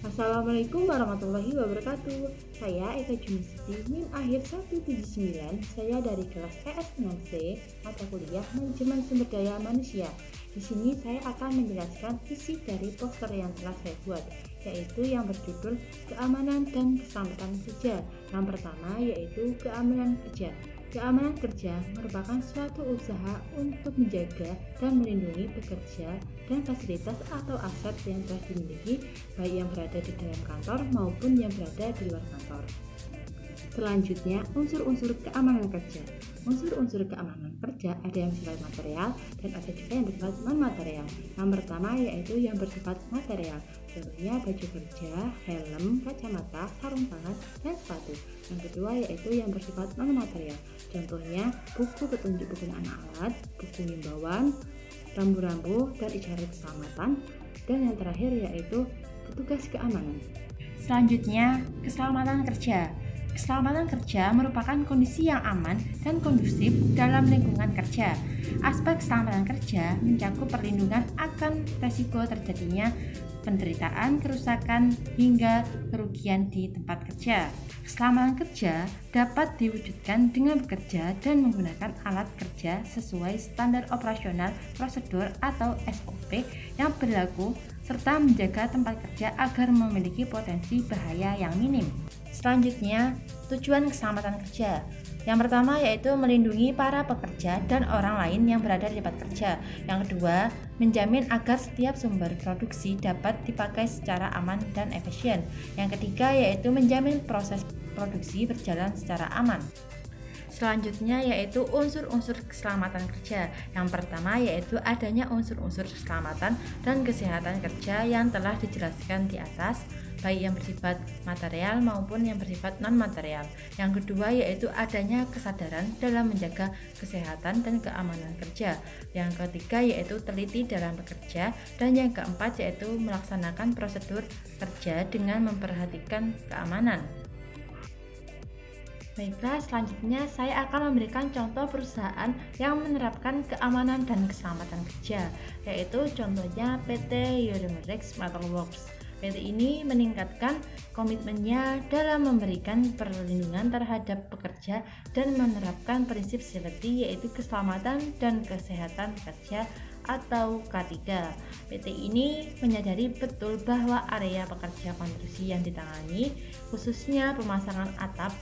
Assalamualaikum warahmatullahi wabarakatuh. Saya Eka Junisuti, NIM akhir 179. Saya dari kelas ES6C, mata kuliah Manajemen Sumber Daya Manusia. Di sini saya akan menjelaskan isi dari poster yang telah saya buat, yaitu yang berjudul Keamanan dan Keselamatan Kerja. Yang pertama yaitu keamanan kerja. Keamanan kerja merupakan suatu usaha untuk menjaga dan melindungi pekerja dan fasilitas atau aset yang telah dimiliki, baik yang berada di dalam kantor maupun yang berada di luar kantor. Selanjutnya, unsur-unsur keamanan kerja. Unsur-unsur keamanan kerja ada yang bersifat material dan ada juga yang bersifat non-material. Yang pertama yaitu yang bersifat material, contohnya baju kerja, helm, kacamata, sarung tangan, dan sepatu. Yang kedua yaitu yang bersifat non-material, contohnya buku petunjuk penggunaan alat, buku himbauan, rambu-rambu, dan isyarat keselamatan. Dan yang terakhir yaitu petugas keamanan. Selanjutnya, keselamatan kerja. Keselamatan kerja merupakan kondisi yang aman dan kondusif dalam lingkungan kerja. Aspek keselamatan kerja mencakup perlindungan akan resiko terjadinya penderitaan, kerusakan, hingga kerugian di tempat kerja. Keselamatan kerja dapat diwujudkan dengan bekerja dan menggunakan alat kerja sesuai standar operasional prosedur atau SOP yang berlaku, serta menjaga tempat kerja agar memiliki potensi bahaya yang minim. Selanjutnya, tujuan keselamatan kerja. Yang pertama yaitu melindungi para pekerja dan orang lain yang berada di tempat kerja. Yang kedua, menjamin agar setiap sumber produksi dapat dipakai secara aman dan efisien. Yang ketiga yaitu menjamin proses produksi berjalan secara aman. Selanjutnya yaitu unsur-unsur keselamatan kerja. Yang pertama yaitu adanya unsur-unsur keselamatan dan kesehatan kerja yang telah dijelaskan di atas, baik yang bersifat material maupun yang bersifat non-material. Yang kedua yaitu adanya kesadaran dalam menjaga kesehatan dan keamanan kerja. Yang ketiga yaitu teliti dalam bekerja. Dan yang keempat yaitu melaksanakan prosedur kerja dengan memperhatikan keamanan. Baiklah, selanjutnya saya akan memberikan contoh perusahaan yang menerapkan keamanan dan keselamatan kerja, yaitu contohnya PT Eurimerics Metalworks. PT ini meningkatkan komitmennya dalam memberikan perlindungan terhadap pekerja dan menerapkan prinsip safety, yaitu keselamatan dan kesehatan kerja atau K3. PT ini menyadari betul bahwa area pekerja konstruksi yang ditangani, khususnya pemasangan atap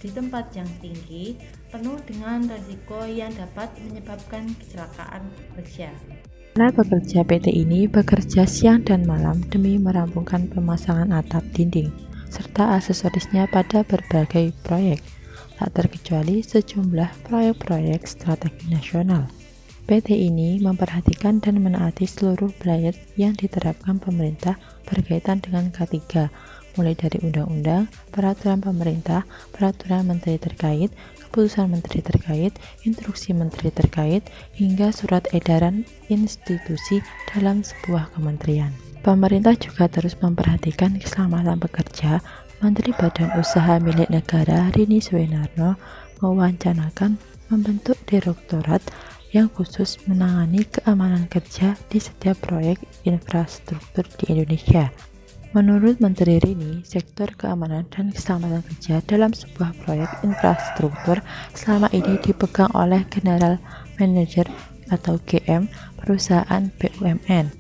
di tempat yang tinggi, penuh dengan risiko yang dapat menyebabkan kecelakaan kerja. Para pekerja PT ini bekerja siang dan malam demi merampungkan pemasangan atap dinding serta aksesorisnya pada berbagai proyek, tak terkecuali sejumlah proyek-proyek strategi nasional. PT ini memperhatikan dan menaati seluruh pelayanan yang diterapkan pemerintah berkaitan dengan K3, mulai dari undang-undang, peraturan pemerintah, peraturan menteri terkait, keputusan menteri terkait, instruksi menteri terkait, hingga surat edaran institusi dalam sebuah kementerian. Pemerintah juga terus memperhatikan keselamatan pekerja. Menteri Badan Usaha Milik Negara Rini Suwenarno mewacanakan membentuk direktorat yang khusus menangani keamanan kerja di setiap proyek infrastruktur di Indonesia. Menurut Menteri Rini, sektor keamanan dan keselamatan kerja dalam sebuah proyek infrastruktur selama ini dipegang oleh General Manager atau GM perusahaan BUMN.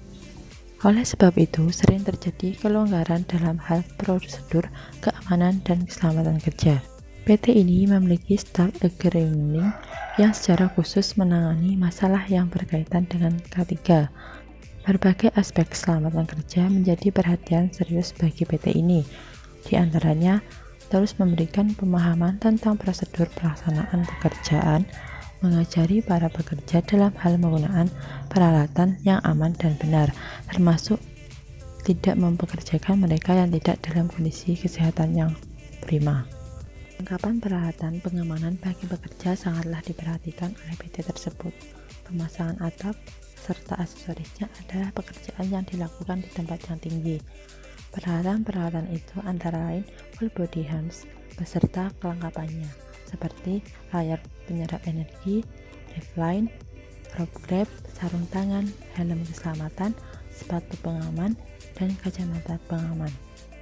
Oleh sebab itu, sering terjadi kelonggaran dalam hal prosedur keamanan dan keselamatan kerja. PT ini memiliki staff agreement yang secara khusus menangani masalah yang berkaitan dengan K3. Berbagai aspek keselamatan kerja menjadi perhatian serius bagi PT ini. Di antaranya, terus memberikan pemahaman tentang prosedur pelaksanaan pekerjaan, mengajari para pekerja dalam hal menggunakan peralatan yang aman dan benar, termasuk tidak mempekerjakan mereka yang tidak dalam kondisi kesehatan yang prima. Kelengkapan peralatan pengamanan bagi pekerja sangatlah diperhatikan oleh PT tersebut. Pemasangan atap serta aksesorisnya adalah pekerjaan yang dilakukan di tempat yang tinggi. Peralatan-peralatan itu antara lain full body harness beserta kelengkapannya, seperti layar penyerap energi, lifeline, rope grab, sarung tangan, helm keselamatan, sepatu pengaman, dan kacamata pengaman.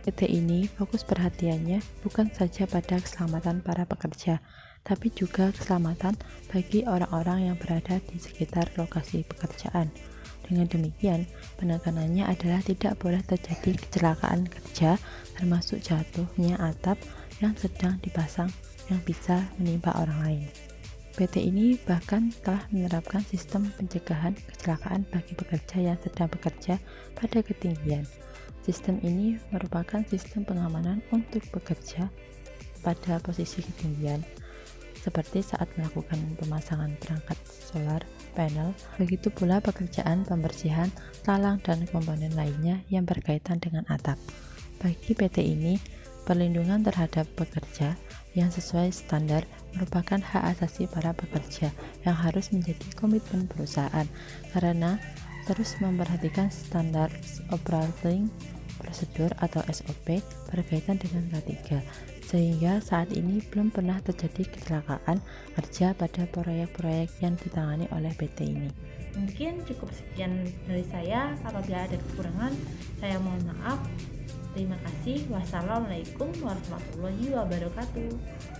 PT ini fokus perhatiannya bukan saja pada keselamatan para pekerja, tapi juga keselamatan bagi orang-orang yang berada di sekitar lokasi pekerjaan. Dengan demikian, penekanannya adalah tidak boleh terjadi kecelakaan kerja, termasuk jatuhnya atap yang sedang dipasang yang bisa menimpa orang lain. PT ini bahkan telah menerapkan sistem pencegahan kecelakaan bagi pekerja yang sedang bekerja pada ketinggian. Sistem ini merupakan sistem pengamanan untuk bekerja pada posisi ketinggian, seperti saat melakukan pemasangan perangkat solar panel, begitu pula pekerjaan pembersihan, talang, dan komponen lainnya yang berkaitan dengan atap. Bagi PT ini, perlindungan terhadap pekerja yang sesuai standar merupakan hak asasi para pekerja yang harus menjadi komitmen perusahaan karena terus memperhatikan standar operating procedure atau SOP berkaitan dengan K3, sehingga saat ini belum pernah terjadi kecelakaan kerja pada proyek-proyek yang ditangani oleh PT ini. Mungkin cukup sekian dari saya. Apabila ada kekurangan, saya mohon maaf. Terima kasih. Wassalamualaikum warahmatullahi wabarakatuh.